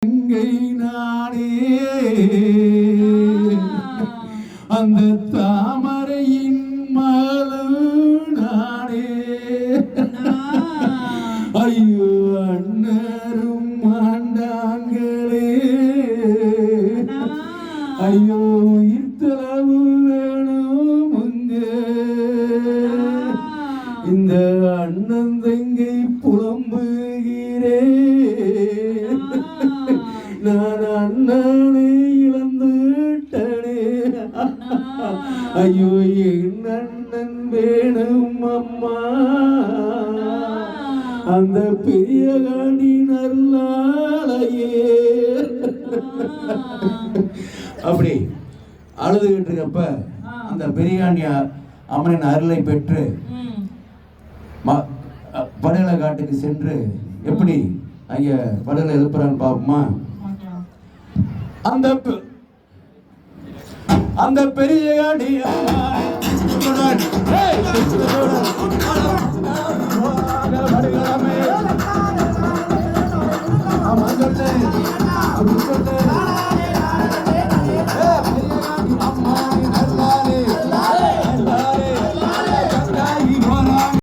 கங்கை நானே அந்த தாமரையின் மலர் நானே ஐயோ அண்ணரும் ஆண்டாங்களே ஐயோ இத்தளவு வேணுமுங்க இந்த அண்ணன் தங்கை புலம்புகிறே நான் அண்ணனை இழந்துட்டனே ஐயோ என் அண்ணன் வேணும் அம்மா அந்த பெரிய காடி நல்லாலையே அப்படி அழுதுகிட்டு இருக்கப்ப அந்த பெரியாண்டியா அம்மனின் அருளை பெற்று படையல காட்டுக்கு சென்று எப்படி அங்க படையல எழுப்புறான்னு பாப்போமா. அந்த பெரிய காடி